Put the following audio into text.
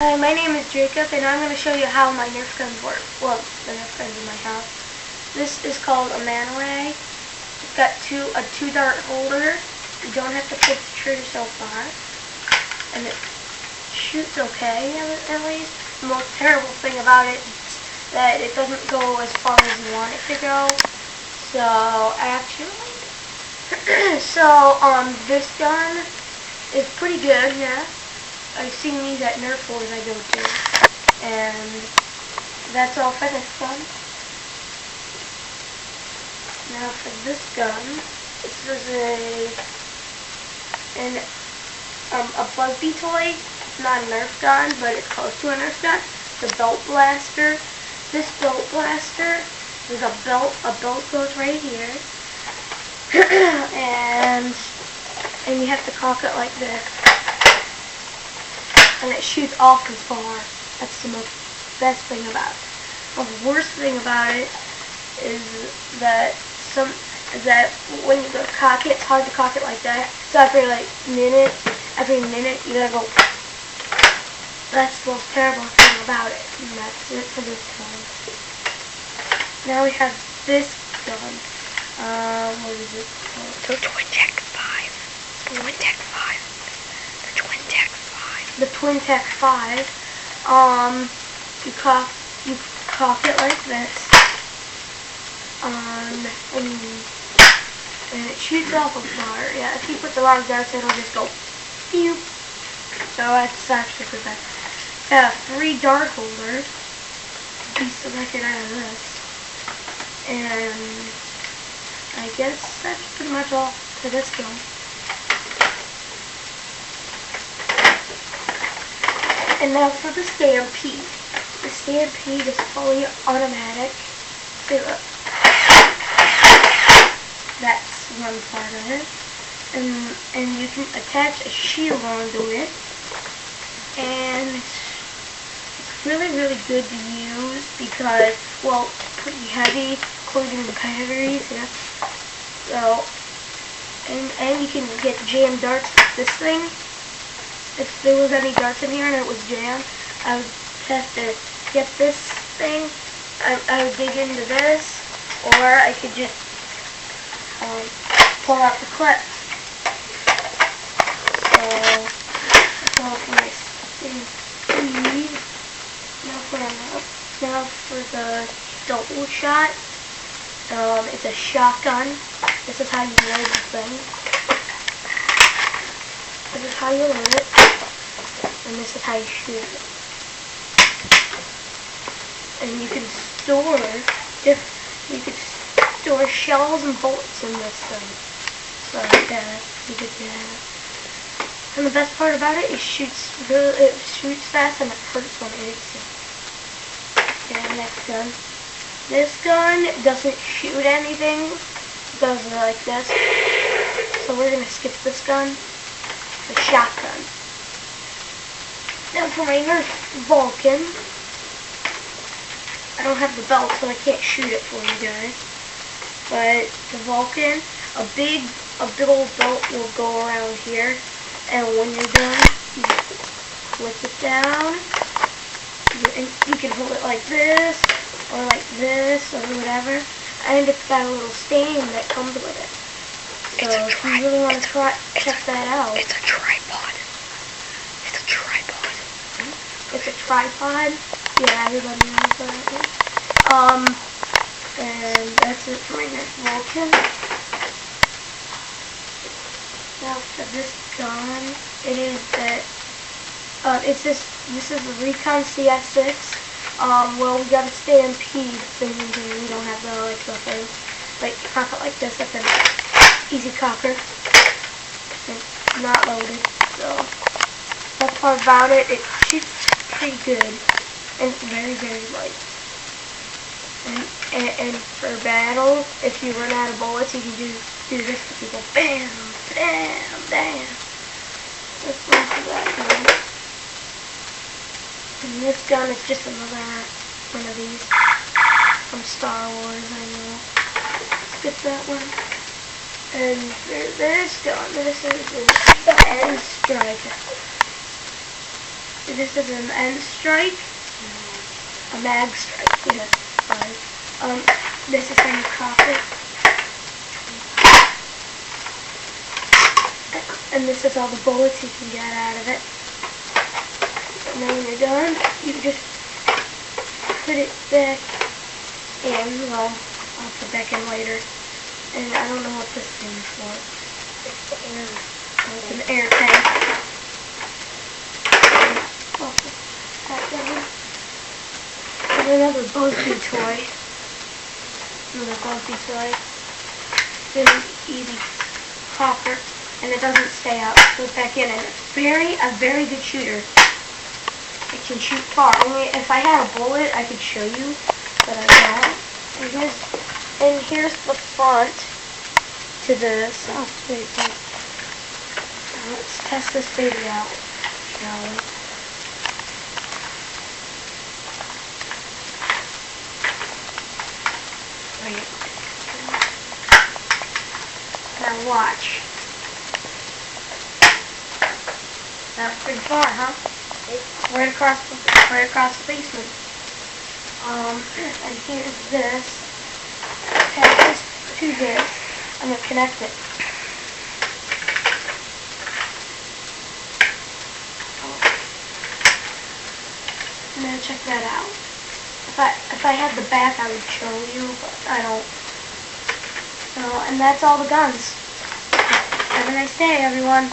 Hi, my name is Jacob, and I'm going to show you how my Nerf guns work. Well, the Nerf guns in my house. This is called a man ray. It's got a two-dart holder. You don't have to put the trigger so far, and it shoots okay at least. The most terrible thing about it is that it doesn't go as far as you want it to go. So actually, this gun is pretty good. Yeah. I've seen these at nerf wars I go to, and that's all for this gun. Now for this gun, this is a Busby toy. It's not a Nerf gun, but it's close to a Nerf gun. The belt blaster. This belt blaster, there's a belt goes right here, and you have to cock it like this. And it shoots awfully far. That's the best thing about it. The worst thing about it is that when you go to cock it, it's hard to cock it like that. So after every minute, you gotta go. That's the most terrible thing about it. And that's it for this gun. Now we have this gun. What is it called? The Twin Tech 5. Twin Tech 5. The Twin Tech 5. The Twin Tech 5, you cock it like this, and it shoots off a far. Yeah, if you put the wrong darts, it'll just go pew. So that's actually pretty bad. Got a 3-dart holder. Beats the record out of this. And I guess that's pretty much all for this gun. And now for the Stampede. The Stampede is fully automatic. See, look. That's one part of it. And you can attach a shield onto it. And it's really, really good to use because, well, it's pretty heavy, including the batteries, yeah. So, and you can get jammed darts with this thing. If there was any darts in here and it was jammed, I would have to get this thing. I would dig into this, or I could just pull out the clip. So that's all for my speed. Now for the double shot. It's a shotgun. This is how you load the thing. This is how you load it, and this is how you shoot it. And you can store shells and bullets in this thing. So that's pretty good to have. And the best part about it, it shoots fast and it hurts when it hits you. Okay, next gun. This gun doesn't shoot anything. It goes like this. So we're gonna skip this gun. The shotgun. Now for my Nerf Vulcan. I don't have the belt, so I can't shoot it for you guys. But the Vulcan, a big old belt will go around here, and when you're done, you flip it down. You can hold it like this, or whatever. And it's got a little stand that comes with it. So if you really want to check that out. It's a tripod. It's a tripod. It's a tripod. Yeah, everybody knows that. And that's it for my Nerf Vulcan. Now for this gun, this is the Recon CS6. Well, we got a Stampede thing in here. We don't have the thing. Like, cock it like this. That's an easy cocker. It's not loaded. So, that part about it, it shoots pretty good. And it's very, very light. And for battle, if you run out of bullets, you can do this to people. Bam, bam, bam. That's one for that gun. And this gun is just another one of these from Star Wars, I know. Skip that one. And for this gun, this is the End Striker. this is an end strike. A mag strike, yes. Sorry. This is how you cock it. And this is all the bullets you can get out of it. And then when you're done, you just put it back in. Well, I'll put back in later. And I don't know what this thing's for. It's the air. It's an air tank. There's another Buzzy toy. Another Buzzy toy. Really easy popper. And it doesn't stay out. Put it back in, and it's a very good shooter. It can shoot far. Only if I had a bullet, I could show you, but I don't. And here's the front to this. Oh, wait. Let's test this baby out, shall we? Wait. Now watch. That's pretty far, huh? Right across the basement. And here's this. Attach this to this. I'm gonna connect it. And then check that out. If I had the back, I would show you, but I don't. So, and that's all the guns. Have a nice day, everyone.